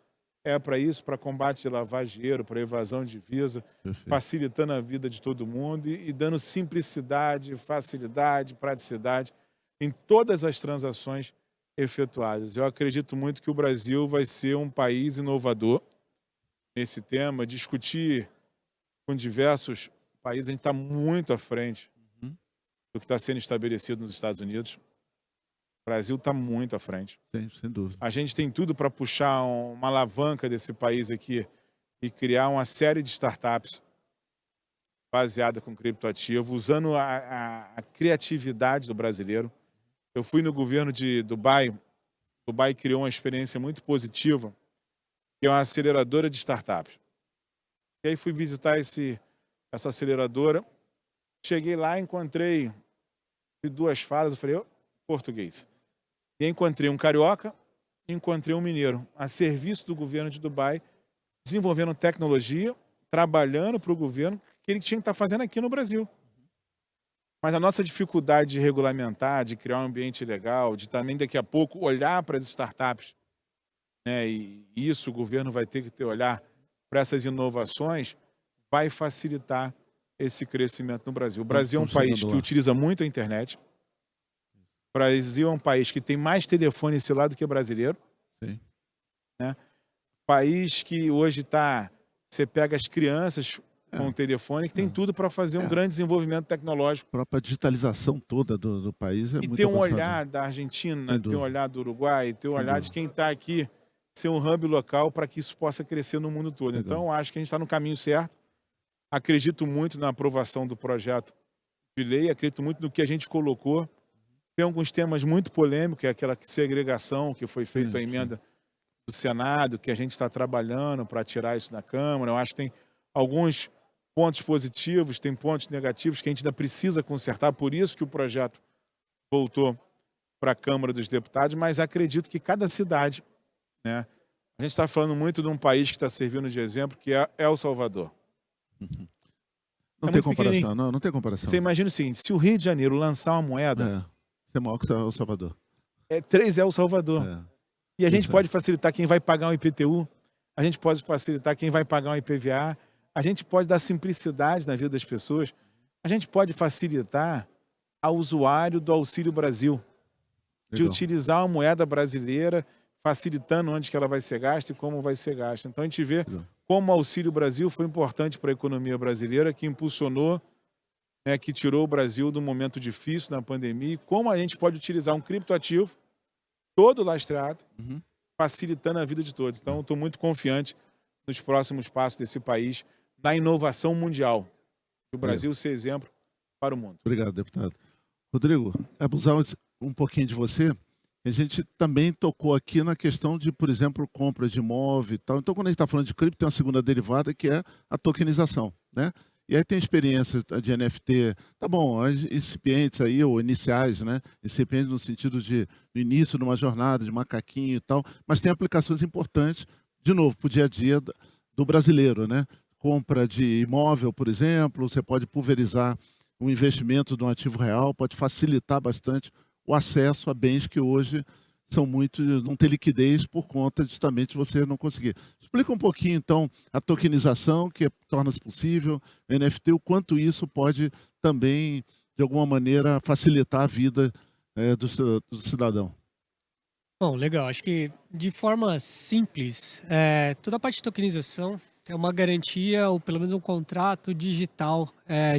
é para isso, para combate de lavagem de dinheiro, para evasão de divisa, Perfeito. facilitando a vida de todo mundo e dando simplicidade, facilidade, praticidade em todas as transações efetuadas. Eu acredito muito que o Brasil vai ser um país inovador nesse tema, discutir com diversos países, a gente está muito à frente Uhum. do que está sendo estabelecido nos Estados Unidos. O Brasil está muito à frente. Sem dúvida. A gente tem tudo para puxar uma alavanca desse país aqui e criar uma série de startups baseada com criptoativo, usando a criatividade do brasileiro. Eu fui no governo de Dubai. Dubai criou uma experiência muito positiva, que é uma aceleradora de startups. E aí fui visitar essa aceleradora. Cheguei lá, encontrei duas falas, eu falei, português. E encontrei um carioca e encontrei um mineiro, a serviço do governo de Dubai, desenvolvendo tecnologia, trabalhando para o governo, que ele tinha que estar fazendo aqui no Brasil. Mas a nossa dificuldade de regulamentar, de criar um ambiente legal, de também daqui a pouco olhar para as startups, e isso o governo vai ter que ter olhar para essas inovações, vai facilitar esse crescimento no Brasil. O Brasil é um país que utiliza muito a internet. O Brasil é um país que tem mais telefone celular do que brasileiro. Sim. País que hoje está... Você pega as crianças com o telefone, que tem tudo para fazer um grande desenvolvimento tecnológico. A própria digitalização toda do país é E muito ter um avançada. olhar da Argentina, Sem ter um dúvida. olhar do Uruguai, ter um olhar de quem está aqui, ser um hub local para que isso possa crescer no mundo todo. Legal. Então, acho que a gente está no caminho certo. Acredito muito na aprovação do projeto de lei, acredito muito no que a gente colocou. Tem alguns temas muito polêmicos, que é aquela segregação que foi feita a emenda do Senado, que a gente está trabalhando para tirar isso da Câmara. Eu acho que tem alguns pontos positivos, tem pontos negativos que a gente ainda precisa consertar, por isso que o projeto voltou para a Câmara dos Deputados, mas acredito que cada cidade, a gente está falando muito de um país que está servindo de exemplo, que é El Salvador. Não É tem muito comparação, não tem comparação. Você imagina o seguinte, se o Rio de Janeiro lançar uma moeda, É maior que o Salvador. 3 é El Salvador. E a gente Isso. pode facilitar quem vai pagar um IPTU, a gente pode facilitar quem vai pagar um IPVA, a gente pode dar simplicidade na vida das pessoas, a gente pode facilitar ao usuário do Auxílio Brasil, de Legal. utilizar a moeda brasileira, facilitando onde que ela vai ser gasta e como vai ser gasta. Então a gente vê Legal. como o Auxílio Brasil foi importante para a economia brasileira, que impulsionou, que tirou o Brasil de um momento difícil na pandemia, e como a gente pode utilizar um criptoativo todo lastreado, Uhum. facilitando a vida de todos. Então, estou muito confiante nos próximos passos desse país, na inovação mundial. O Brasil ser exemplo para o mundo. Obrigado, deputado. Rodrigo, abusar um pouquinho de você. A gente também tocou aqui na questão de, por exemplo, compra de imóvel e tal. Então, quando a gente está falando de cripto, tem uma segunda derivada que é a tokenização, né? E aí tem experiências de NFT, tá bom, as incipientes aí, ou iniciais, né? Incipientes no sentido de no início de uma jornada, de macaquinho e tal, mas tem aplicações importantes, de novo, para o dia a dia do brasileiro, né? Compra de imóvel, por exemplo, você pode pulverizar um investimento de um ativo real, pode facilitar bastante o acesso a bens que hoje são não tem liquidez por conta justamente de você não conseguir. Explica um pouquinho, então, a tokenização, que torna-se possível, o NFT, o quanto isso pode também, de alguma maneira, facilitar a vida do cidadão. Bom, legal. Acho que de forma simples, toda a parte de tokenização é uma garantia ou pelo menos um contrato digital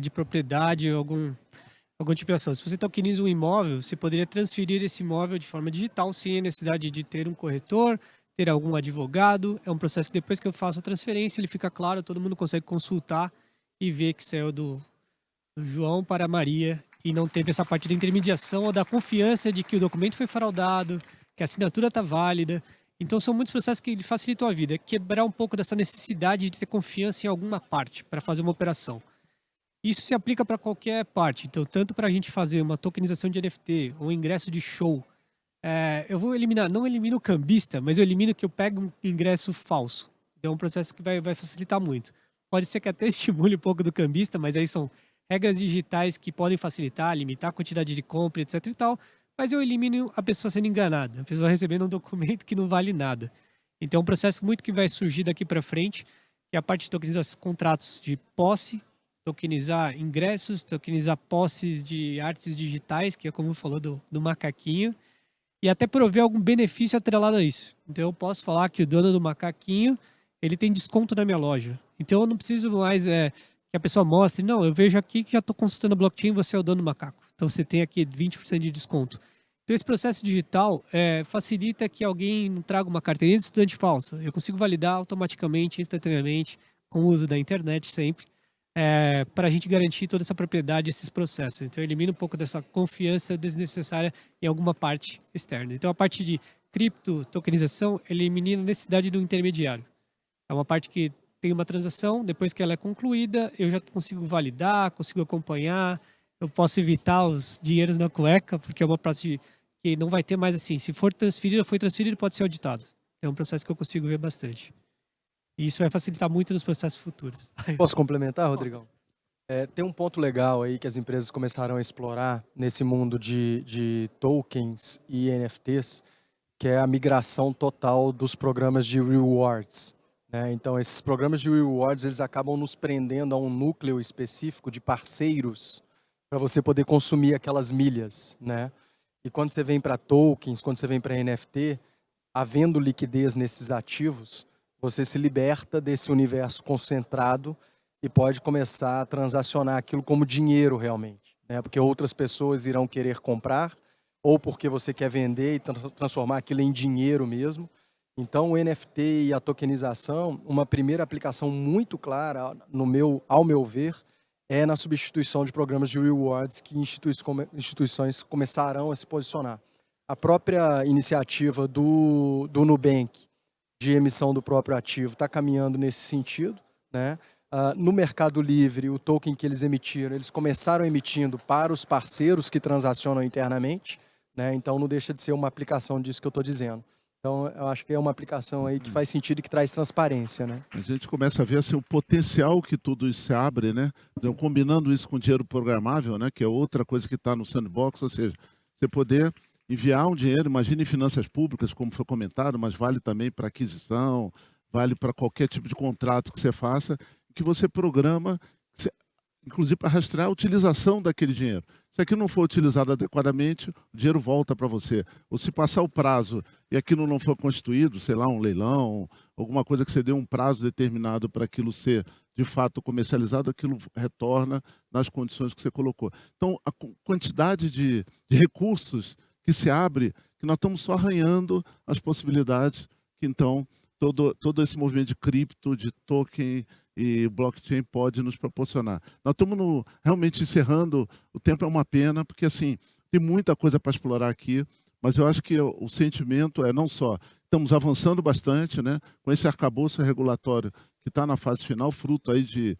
de propriedade ou algum tipo de ação. Se você tokeniza um imóvel, você poderia transferir esse imóvel de forma digital sem a necessidade de ter um corretor, ter algum advogado. É um processo que depois que eu faço a transferência, ele fica claro, todo mundo consegue consultar e ver que saiu do João para a Maria e não teve essa parte da intermediação ou da confiança de que o documento foi fraudado, que a assinatura está válida. Então, são muitos processos que facilitam a vida. É quebrar um pouco dessa necessidade de ter confiança em alguma parte para fazer uma operação. Isso se aplica para qualquer parte. Então, tanto para a gente fazer uma tokenização de NFT ou ingresso de show, eu vou eliminar, não elimino o cambista, mas eu elimino que eu pego um ingresso falso. Então, é um processo que vai facilitar muito. Pode ser que até estimule um pouco do cambista, mas aí são regras digitais que podem facilitar, limitar a quantidade de compra, etc e tal. Mas eu elimino a pessoa sendo enganada, a pessoa recebendo um documento que não vale nada. Então, é um processo muito que vai surgir daqui para frente, que é a parte de tokenizar contratos de posse, tokenizar ingressos, tokenizar posses de artes digitais, que é como falou do macaquinho, e até prover algum benefício atrelado a isso. Então, eu posso falar que o dono do macaquinho, ele tem desconto na minha loja. Então, eu não preciso mais que a pessoa mostre, não, eu vejo aqui que já estou consultando a blockchain, você é o dono do macaco. Então, você tem aqui 20% de desconto. Então, esse processo digital facilita que alguém não traga uma carteirinha de estudante falsa. Eu consigo validar automaticamente, instantaneamente, com o uso da internet sempre, para a gente garantir toda essa propriedade, esses processos. Então, elimina um pouco dessa confiança desnecessária em alguma parte externa. Então, a parte de cripto, tokenização, elimina a necessidade do intermediário. É uma parte que tem uma transação, depois que ela é concluída, eu já consigo validar, consigo acompanhar, eu posso evitar os dinheiros na cueca, porque é uma parte que não vai ter mais assim, se for transferido, pode ser auditado. É um processo que eu consigo ver bastante. E isso vai facilitar muito nos processos futuros. Posso complementar, Rodrigão? Tem um ponto legal aí que as empresas começaram a explorar nesse mundo de tokens e NFTs, que é a migração total dos programas de rewards. Então, esses programas de rewards, eles acabam nos prendendo a um núcleo específico de parceiros para você poder consumir aquelas milhas, né? E quando você vem para tokens, quando você vem para NFT, havendo liquidez nesses ativos, você se liberta desse universo concentrado e pode começar a transacionar aquilo como dinheiro realmente, né? Porque outras pessoas irão querer comprar, ou porque você quer vender e transformar aquilo em dinheiro mesmo. Então, o NFT e a tokenização, uma primeira aplicação muito clara, ao meu ver, é na substituição de programas de rewards que instituições começarão a se posicionar. A própria iniciativa do Nubank de emissão do próprio ativo está caminhando nesse sentido, né? No Mercado Livre, o token que eles emitiram, eles começaram emitindo para os parceiros que transacionam internamente, né? Então, não deixa de ser uma aplicação disso que eu estou dizendo. Então, eu acho que é uma aplicação aí que faz sentido e que traz transparência, né? A gente começa a ver assim, o potencial que tudo isso se abre, né? Então, combinando isso com dinheiro programável, né? Que é outra coisa que está no sandbox, ou seja, você poder enviar um dinheiro, imagine em finanças públicas, como foi comentado, mas vale também para aquisição, vale para qualquer tipo de contrato que você faça, que você programa, inclusive para rastrear a utilização daquele dinheiro. Se aquilo não for utilizado adequadamente, o dinheiro volta para você. Ou se passar o prazo e aquilo não for constituído, sei lá, um leilão, alguma coisa que você deu um prazo determinado para aquilo ser de fato comercializado, aquilo retorna nas condições que você colocou. Então, a quantidade de recursos que se abre, que nós estamos só arranhando as possibilidades que, então, todo esse movimento de cripto, de token e blockchain pode nos proporcionar. Nós estamos realmente encerrando, o tempo é uma pena, porque assim, tem muita coisa para explorar aqui, mas eu acho que o sentimento é não só, estamos avançando bastante, né, com esse arcabouço regulatório que está na fase final, fruto aí de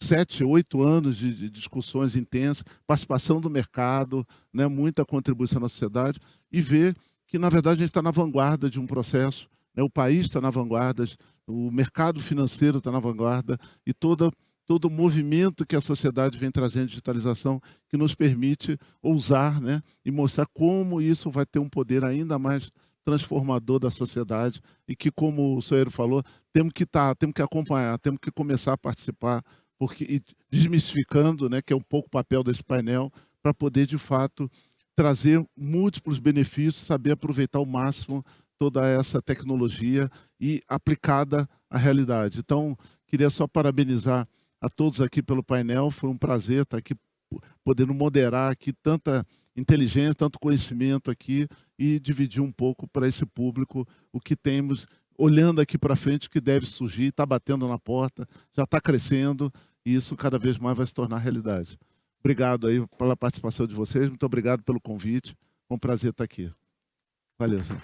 7, 8 anos de discussões intensas, participação do mercado, né, muita contribuição na sociedade, e ver que, na verdade, a gente está na vanguarda de um processo, né, o país está na vanguarda, o mercado financeiro está na vanguarda, e todo todo o movimento que a sociedade vem trazendo de digitalização, que nos permite ousar, né, e mostrar como isso vai ter um poder ainda mais transformador da sociedade e que, como o Soeiro falou, temos que acompanhar, temos que começar a participar, porque e desmistificando, né, que é um pouco o papel desse painel, para poder, de fato, trazer múltiplos benefícios, saber aproveitar ao máximo toda essa tecnologia e aplicada à realidade. Então, queria só parabenizar a todos aqui pelo painel, foi um prazer estar aqui, podendo moderar aqui tanta inteligência, tanto conhecimento aqui e dividir um pouco para esse público o que temos, olhando aqui para frente, que deve surgir, está batendo na porta, já está crescendo e isso cada vez mais vai se tornar realidade. Obrigado aí pela participação de vocês, muito obrigado pelo convite, foi um prazer estar aqui. Valeu, gente.